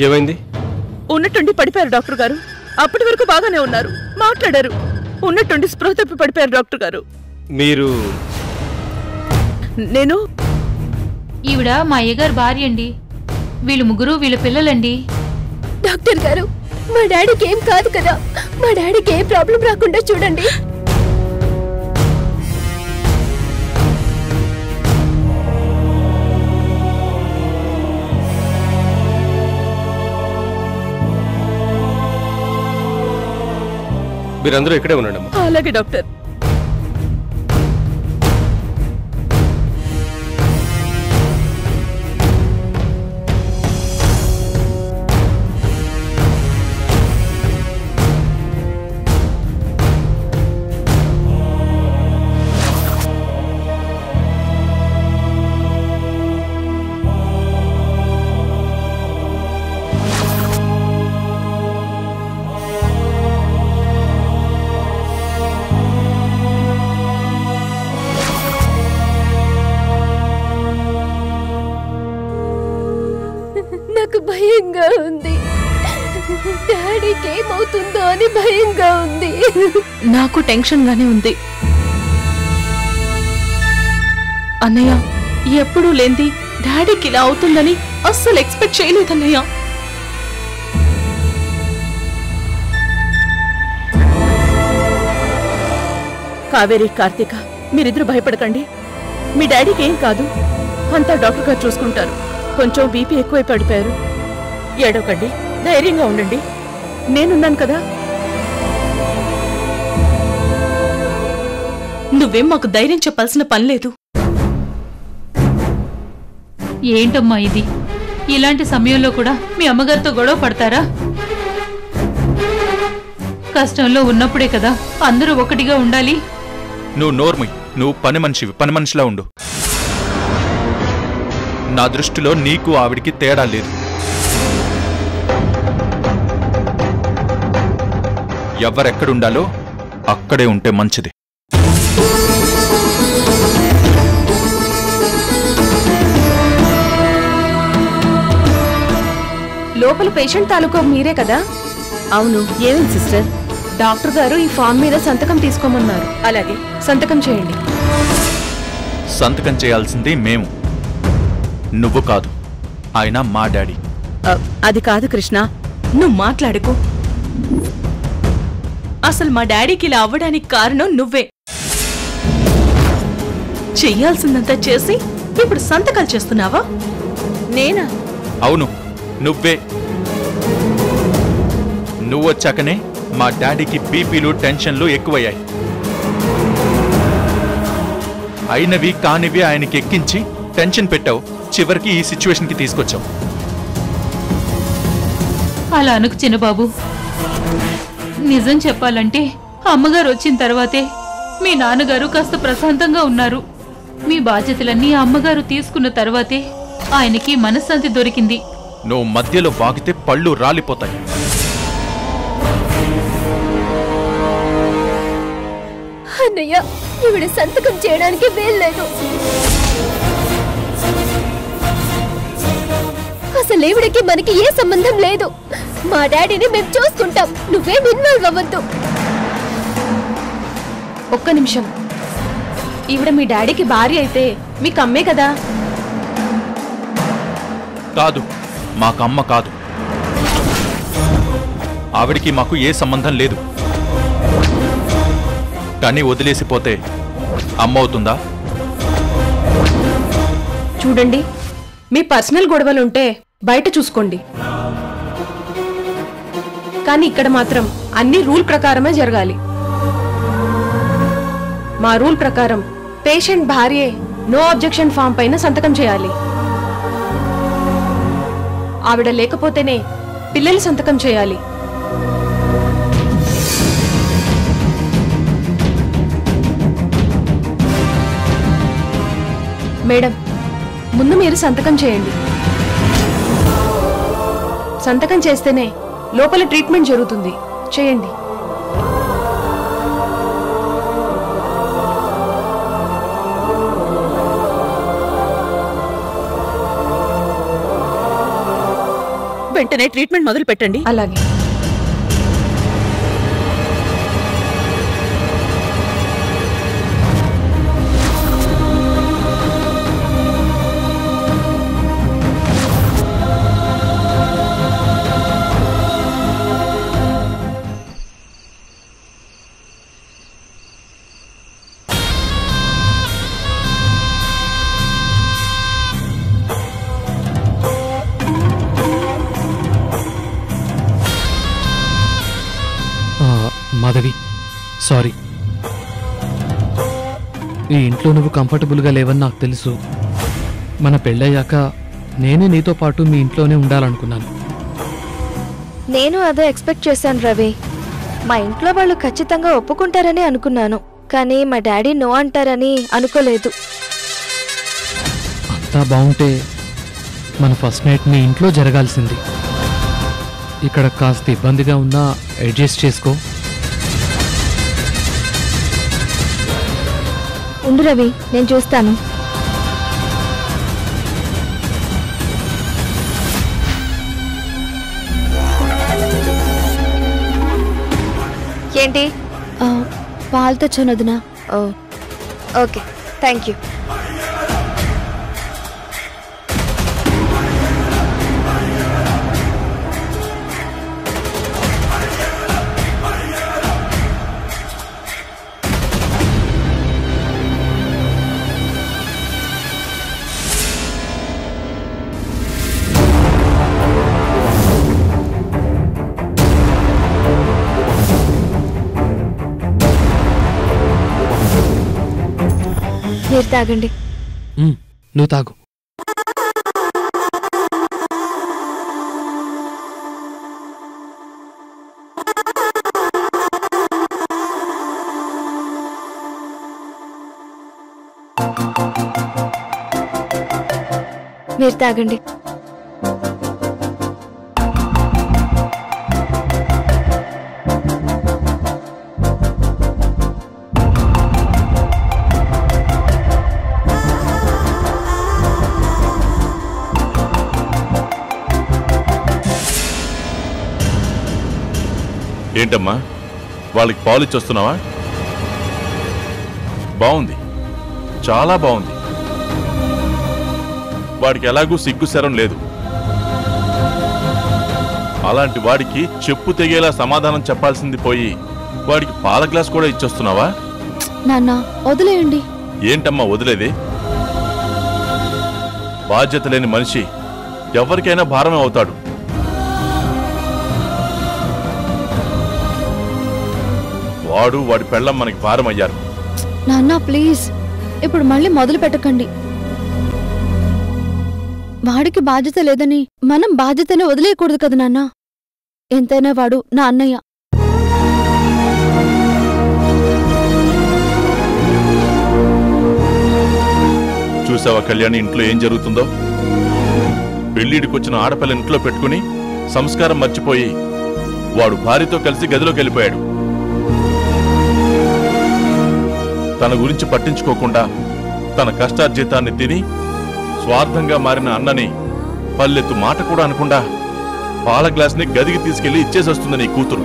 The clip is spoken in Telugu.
ఏమైంది? ఉన్నట్టుండి పడిపోయారు డాక్టర్ గారు. అప్పటి వరకు బాగానే ఉన్నారు, మాట్లాడారు. ఉన్నట్టుండి స్పృహ తప్పి పడిపోయారు డాక్టర్ గారు. మీరు? నేను ఈవిడ మా అయ్యగారు భార్య అండి. వీళ్ళు ముగ్గురు వీళ్ళ పిల్లలండి. డాక్టర్ గారు, మా డాడీకి ఏం కాదు కదా? మా డాడీకి ఏ ప్రాబ్లం రాకుండా చూడండి. మీరందరూ ఇక్కడే ఉండండి. అలాగే డాక్టర్. నాకు భయంగా ఉంది. డాడీకి ఏమవుతుందో అని భయంగా ఉంది. నాకు టెన్షన్ గానే ఉంది. అన్నయ్య, ఎప్పుడూ లేంది డాడీకి ఇలా అవుతుందని అస్సలు ఎక్స్పెక్ట్ చేయలేదన్నయ్య. కావేరి, కార్తీక, మీరిద్దరు భయపడకండి. మీ డాడీకి ఏం కాదు, అంతా డాక్టర్ గారు చూసుకుంటారు. కొంచెం బీపీ ఎక్కువై పడిపోయారు. ఏడవకండి, ధైర్యంగా ఉండండి. నేనున్నాను కదా. నువ్వేం మాకు ధైర్యం చెప్పాల్సిన పని లేదు. ఏంటమ్మా ఇది? ఇలాంటి సమయంలో కూడా మీ అమ్మగారితో గొడవ పడతారా? కష్టంలో ఉన్నప్పుడే కదా అందరూ ఒకటిగా ఉండాలి. నువ్వు నోర్మి, నువ్వు పని మనిషిలా ఉండు. నా దృష్టిలో నీకు ఆవిడికి తేడా లేదు. ఎవరెక్కడుండాలో అక్కడే ఉంటే మంచిది. లోపల పేషెంట్ తాలూకా మీరే కదా? అవును. ఏమైంది సిస్టర్? డాక్టర్ గారు ఈ ఫామ్ మీద సంతకం తీసుకోమన్నారు. అలాగే, సంతకం చేయండి. సంతకం చేయాల్సింది మేము, నువ్వు కాదు. ఆయన మా డాడీ. అది కాదు కృష్ణ. నువ్వు మాట్లాడుకో. అసలు మా డాడీకి ఇలా అవ్వడానికి కారణం నువ్వే. చెయ్యాల్సిందంతా చేసి ఇప్పుడు సంతకాలు చేస్తున్నావా? నేనా? అవును, నువ్వే. నువ్వొచ్చాకనే మా డాడీకి బీపీలు, టెన్షన్లు ఎక్కువయ్యాయి. అయినవి కానివి ఆయనకి ఎక్కించి టెన్షన్ పెట్టావు. చివరికి ఈ సిచ్యువేషన్కి తీసుకొచ్చావు. అలా అనుకు చిన్నబాబు. నిజం చెప్పాలంటే అమ్మగారు వచ్చిన తర్వాతే మీ నాన్నగారు కాస్త ప్రశాంతంగా ఉన్నారు. మీ బాధ్యతలన్నీ అమ్మగారు తీసుకున్న తర్వాతే ఆయనకి మనశ్శాంతి దొరికింది. నువ్వు మధ్యలో వాగితే పళ్ళు రాలిపోతాయి. అన్నయ్య, ఈవిడ సంతకం చేయడానికి వీల్లేదు. అసలు ఈవిడకి మనకి ఏ సంబంధం లేదు. మా డాడీని మేము చూసుకుంటాం. నువ్వేం ఇన్వాల్వ్ అవ్వద్దు. ఒక్క నిమిషం. ఈవిడ మీ డాడీకి భార్య అయితే మీకు అమ్మే కదా? కాదు, మాకమ్మ కాదు. ఆవిడికి మాకు ఏ సంబంధం లేదు. కానీ వదిలేసిపోతే అమ్మవుతుందా? చూడండి, మీ పర్సనల్ గొడవలుంటే బయట చూసుకోండి. కానీ ఇక్కడ మాత్రం అన్ని రూల్ ప్రకారమే జరగాలి. మా రూల్ ప్రకారం పేషెంట్ భార్యే నో అబ్జెక్షన్ ఫామ్ పైన సంతకం చేయాలి. ఆవిడ లేకపోతేనే పిల్లలు సంతకం చేయాలి. మేడం, ముందు మీరు సంతకం చేయండి. సంతకం చేస్తేనే లోపల ట్రీట్మెంట్ జరుగుతుంది. చేయండి. వెంటనే ట్రీట్మెంట్ మొదలు పెట్టండి. అలాగే. మాధవి, సారీ. ఈ ఇంట్లో నువ్వు కంఫర్టబుల్గా లేవని నాకు తెలుసు. మన పెళ్ళయ్యాక నేనే నీతో పాటు మీ ఇంట్లోనే ఉండాలనుకున్నాను. నేను అదే ఎక్స్పెక్ట్ చేశాను రవి. మా ఇంట్లో వాళ్ళు ఖచ్చితంగా ఒప్పుకుంటారని అనుకున్నాను, కానీ మా డాడీ నో అంటారని అనుకోలేదు. అంతా బాగుంటే మన ఫస్ట్ నైట్ మీ ఇంట్లో జరగాల్సింది. ఇక్కడ కాస్త ఇబ్బందిగా ఉన్నా అడ్జస్ట్ చేసుకో. ఉండు రవి, నేను చూస్తాను. ఏంటి? పాలు తెచ్చాను వదినా. Okay, thank you. మీరు తాగండి. నువ్వు తాగు. మీరు తాగండి. ఏంటమ్మా, వాళ్ళకి పాలు ఇచ్చొస్తున్నావా? బాగుంది, చాలా బాగుంది. వాడికి ఎలాగూ సిగ్గుశరం లేదు. అలాంటి వాడికి చెప్పు తెగేలా సమాధానం చెప్పాల్సింది పోయి వాడికి పాల గ్లాస్ కూడా ఇచ్చొస్తున్నావా? నాన్న వదిలేయండి. ఏంటమ్మా వదిలేది? బాధ్యత లేని మనిషి ఎవరికైనా భారమే అవుతాడు. వాడు వాడి పెళ్ళం మనకి భారం అయ్యారు. నాన్న ప్లీజ్, ఇప్పుడు మళ్ళీ మొదలు పెట్టకండి. వాడికి బాధ్యత లేదని మనం బాధ్యతని వదిలేయకూడదు కదా నాన్న. ఎంతైనా వాడు నా అన్నయ్య. చూసావా కళ్యాణి ఇంట్లో ఏం జరుగుతుందో? పెళ్లిడికొచ్చిన ఆడపిల్ల ఇంట్లో పెట్టుకుని సంస్కారం మర్చిపోయి వాడు భార్యతో కలిసి గదిలోకి వెళ్ళిపోయాడు. తన గురించి పట్టించుకోకుండా తన కష్టార్జితాన్ని తిని స్వార్థంగా మారిన అన్నని పల్లెత్తు మాట కూడా అనకుండా పాల గ్లాస్ని గదికి తీసుకెళ్లి ఇచ్చేసొస్తుంది నీ కూతురు.